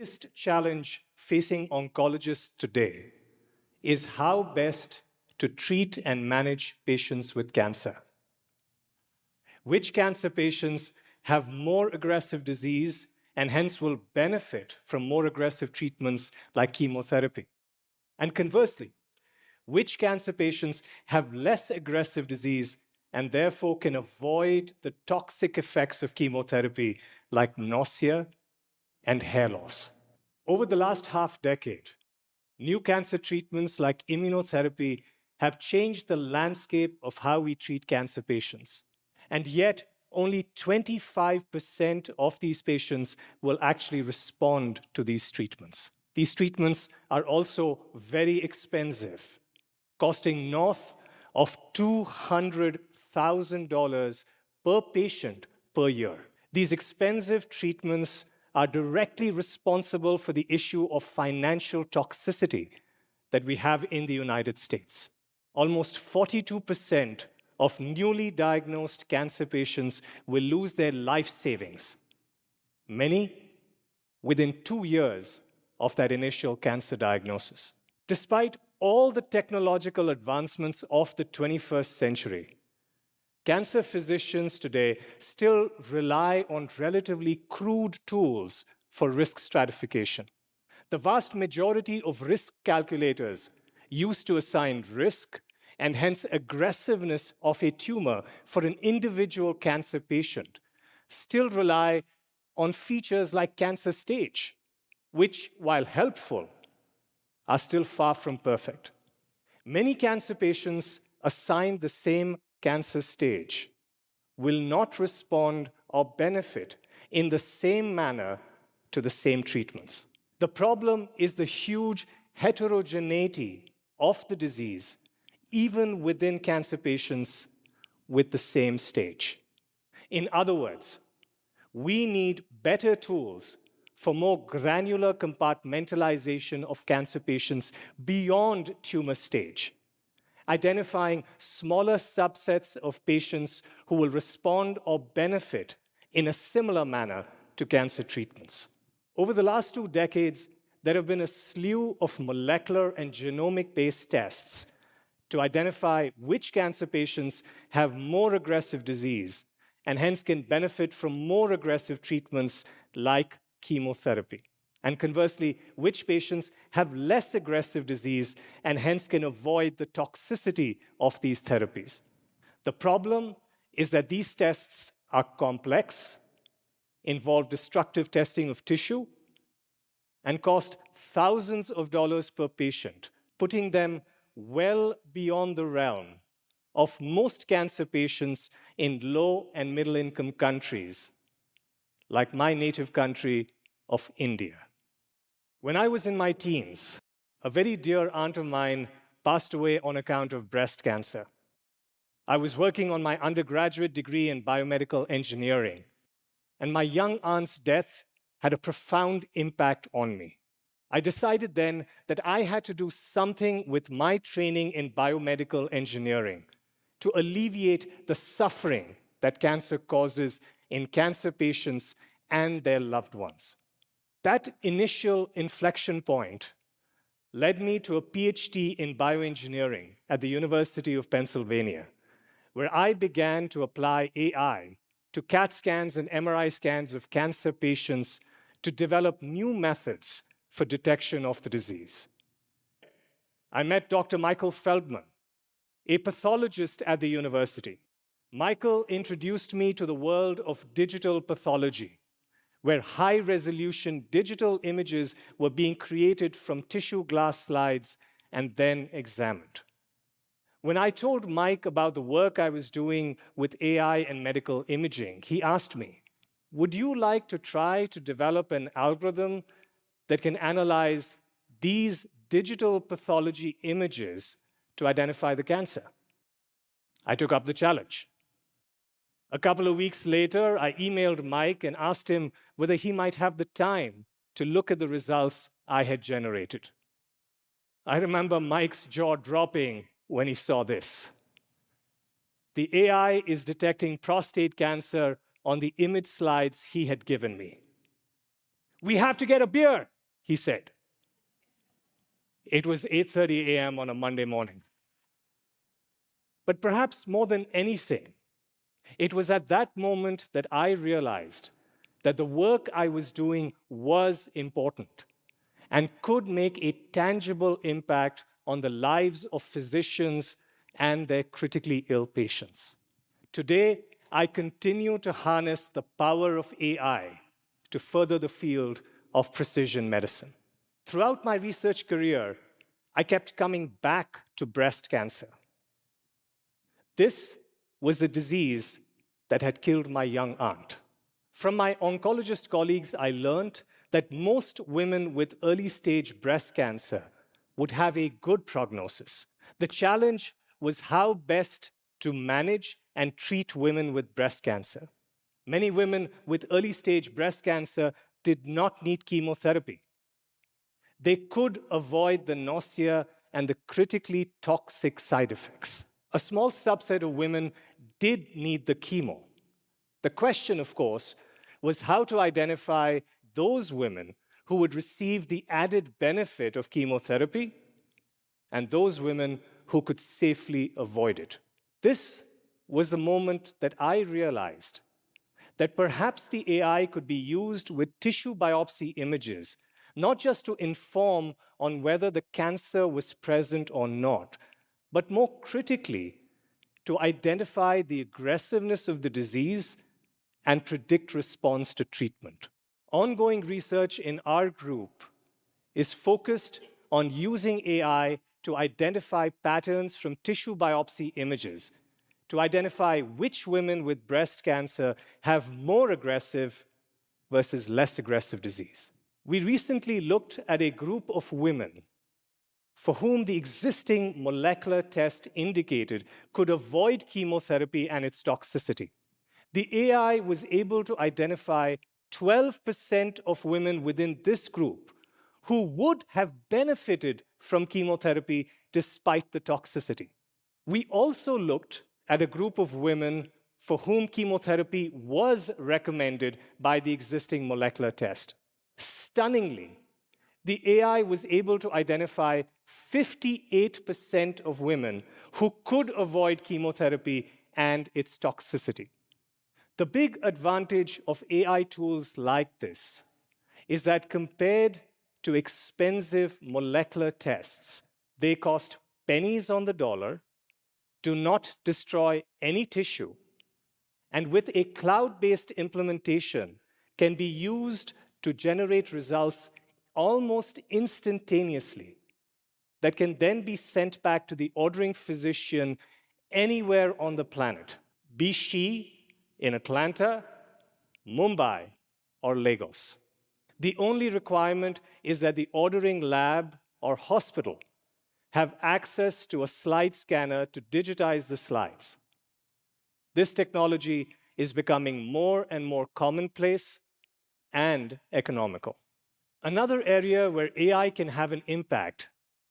biggest challenge facing oncologists today is how best to treat and manage patients with cancer. Which cancer patients have more aggressive disease and hence will benefit from more aggressive treatments like chemotherapy? And conversely, which cancer patients have less aggressive disease and therefore can avoid the toxic effects of chemotherapy like nausea and hair loss? Over the last half decade, new cancer treatments like immunotherapy have changed the landscape of how we treat cancer patients. And yet, only 25% of these patients will actually respond to these treatments. These treatments are also very expensive, costing north of $200,000 per patient per year. These expensive treatments are directly responsible for the issue of financial toxicity that we have in the United States. Almost 42% of newly diagnosed cancer patients will lose their life savings, many within 2 years of that initial cancer diagnosis. Despite all the technological advancements of the 21st century, cancer physicians today still rely on relatively crude tools for risk stratification. The vast majority of risk calculators used to assign risk and hence aggressiveness of a tumor for an individual cancer patient still rely on features like cancer stage, which, while helpful, are still far from perfect. Many cancer patients assigned the same cancer stage will not respond or benefit in the same manner to the same treatments. The problem is the huge heterogeneity of the disease, even within cancer patients with the same stage. In other words, we need better tools for more granular compartmentalization of cancer patients beyond tumor stage, identifying smaller subsets of patients who will respond or benefit in a similar manner to cancer treatments. Over the last 2 decades, there have been a slew of molecular and genomic-based tests to identify which cancer patients have more aggressive disease and hence can benefit from more aggressive treatments like chemotherapy. And conversely, which patients have less aggressive disease and hence can avoid the toxicity of these therapies. The problem is that these tests are complex, involve destructive testing of tissue, and cost thousands of dollars per patient, putting them well beyond the realm of most cancer patients in low and middle income countries, like my native country of India. When I was in my teens, a very dear aunt of mine passed away on account of breast cancer. I was working on my undergraduate degree in biomedical engineering, and my young aunt's death had a profound impact on me. I decided then that I had to do something with my training in biomedical engineering to alleviate the suffering that cancer causes in cancer patients and their loved ones. That initial inflection point led me to a PhD in bioengineering at the University of Pennsylvania, where I began to apply AI to CAT scans and MRI scans of cancer patients to develop new methods for detection of the disease. I met Dr. Michael Feldman, a pathologist at the university. Michael introduced me to the world of digital pathology, where high-resolution digital images were being created from tissue glass slides and then examined. When I told Mike about the work I was doing with AI and medical imaging, he asked me, "Would you like to try to develop an algorithm that can analyze these digital pathology images to identify the cancer?" I took up the challenge. A couple of weeks later, I emailed Mike and asked him whether he might have the time to look at the results I had generated. I remember Mike's jaw dropping when he saw this. The AI is detecting prostate cancer on the image slides he had given me. "We have to get a beer," he said. It was 8:30 a.m. on a Monday morning. But perhaps more than anything, it was at that moment that I realized that the work I was doing was important and could make a tangible impact on the lives of physicians and their critically ill patients. Today, I continue to harness the power of AI to further the field of precision medicine. Throughout my research career, I kept coming back to breast cancer. This was the disease that had killed my young aunt. From my oncologist colleagues, I learned that most women with early-stage breast cancer would have a good prognosis. The challenge was how best to manage and treat women with breast cancer. Many women with early-stage breast cancer did not need chemotherapy. They could avoid the nausea and the critically toxic side effects. A small subset of women did need the chemo. The question, of course, was how to identify those women who would receive the added benefit of chemotherapy and those women who could safely avoid it. This was the moment that I realized that perhaps the AI could be used with tissue biopsy images, not just to inform on whether the cancer was present or not, but more critically, to identify the aggressiveness of the disease and predict response to treatment. Ongoing research in our group is focused on using AI to identify patterns from tissue biopsy images, to identify which women with breast cancer have more aggressive versus less aggressive disease. We recently looked at a group of women for whom the existing molecular test indicated could avoid chemotherapy and its toxicity. The AI was able to identify 12% of women within this group who would have benefited from chemotherapy despite the toxicity. We also looked at a group of women for whom chemotherapy was recommended by the existing molecular test. Stunningly, the AI was able to identify 58% of women who could avoid chemotherapy and its toxicity. The big advantage of AI tools like this is that compared to expensive molecular tests, they cost pennies on the dollar, do not destroy any tissue, and with a cloud-based implementation can be used to generate results almost instantaneously that can then be sent back to the ordering physician anywhere on the planet, be she in Atlanta, Mumbai, or Lagos. The only requirement is that the ordering lab or hospital have access to a slide scanner to digitize the slides. This technology is becoming more and more commonplace and economical. Another area where AI can have an impact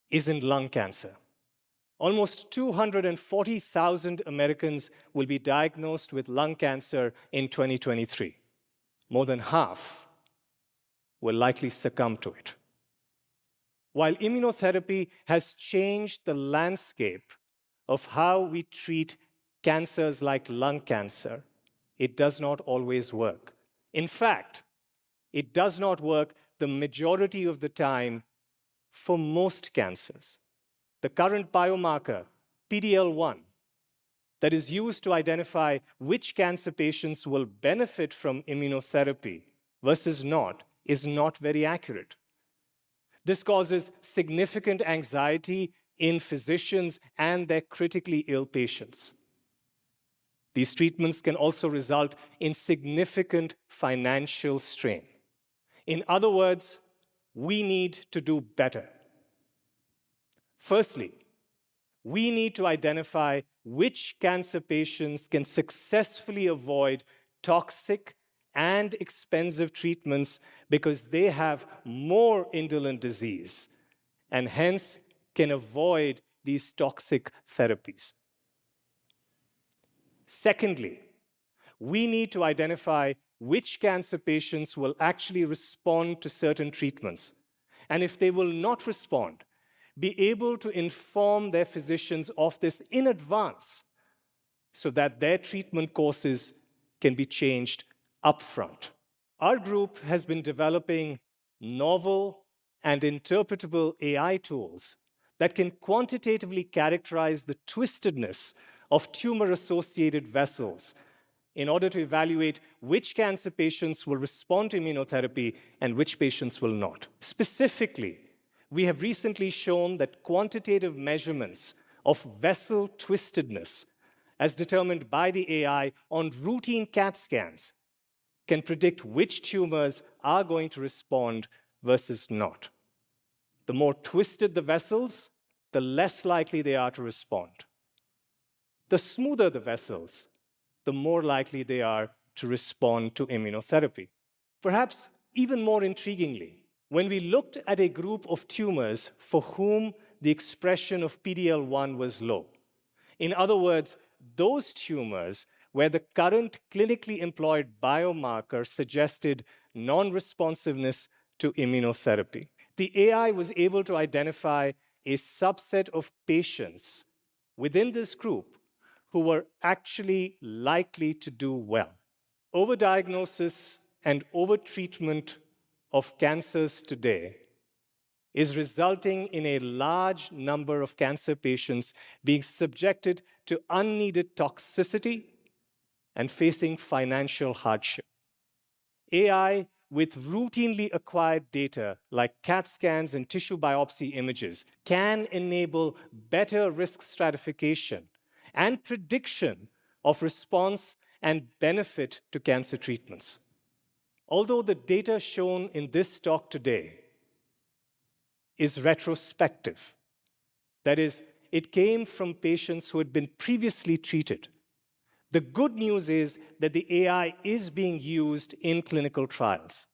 is in lung cancer. Almost 240,000 Americans will be diagnosed with lung cancer in 2023. More than half will likely succumb to it. While immunotherapy has changed the landscape of how we treat cancers like lung cancer, it does not always work. In fact, it does not work the majority of the time for most cancers. The current biomarker, PD-L1, that is used to identify which cancer patients will benefit from immunotherapy versus not, is not very accurate. This causes significant anxiety in physicians and their critically ill patients. These treatments can also result in significant financial strain. In other words, we need to do better. Firstly, we need to identify which cancer patients can successfully avoid toxic and expensive treatments because they have more indolent disease and hence can avoid these toxic therapies. Secondly, we need to identify which cancer patients will actually respond to certain treatments. And if they will not respond, be able to inform their physicians of this in advance so that their treatment courses can be changed upfront. Our group has been developing novel and interpretable AI tools that can quantitatively characterize the twistedness of tumor-associated vessels in order to evaluate which cancer patients will respond to immunotherapy and which patients will not. Specifically, we have recently shown that quantitative measurements of vessel twistedness, as determined by the AI on routine CAT scans, can predict which tumors are going to respond versus not. The more twisted the vessels, the less likely they are to respond. The smoother the vessels, the more likely they are to respond to immunotherapy. Perhaps even more intriguingly, when we looked at a group of tumors for whom the expression of PD-L1 was low, in other words, those tumors where the current clinically employed biomarker suggested non-responsiveness to immunotherapy, the AI was able to identify a subset of patients within this group who were actually likely to do well. Overdiagnosis and overtreatment of cancers today is resulting in a large number of cancer patients being subjected to unneeded toxicity and facing financial hardship. AI with routinely acquired data like CAT scans and tissue biopsy images can enable better risk stratification and prediction of response and benefit to cancer treatments. Although the data shown in this talk today is retrospective, that is, it came from patients who had been previously treated, the good news is that the AI is being used in clinical trials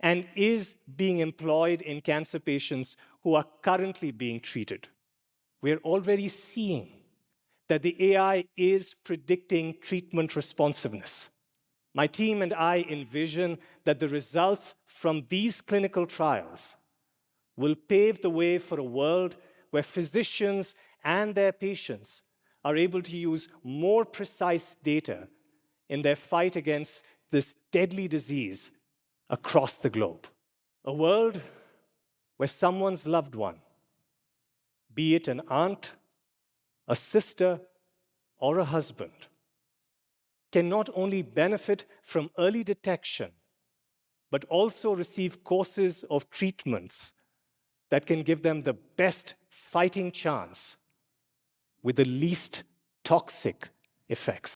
and is being employed in cancer patients who are currently being treated. We're already seeing that the AI is predicting treatment responsiveness. My team and I envision that the results from these clinical trials will pave the way for a world where physicians and their patients are able to use more precise data in their fight against this deadly disease across the globe. A world where someone's loved one, be it an aunt, a sister, or a husband, can not only benefit from early detection, but also receive courses of treatments that can give them the best fighting chance with the least toxic effects.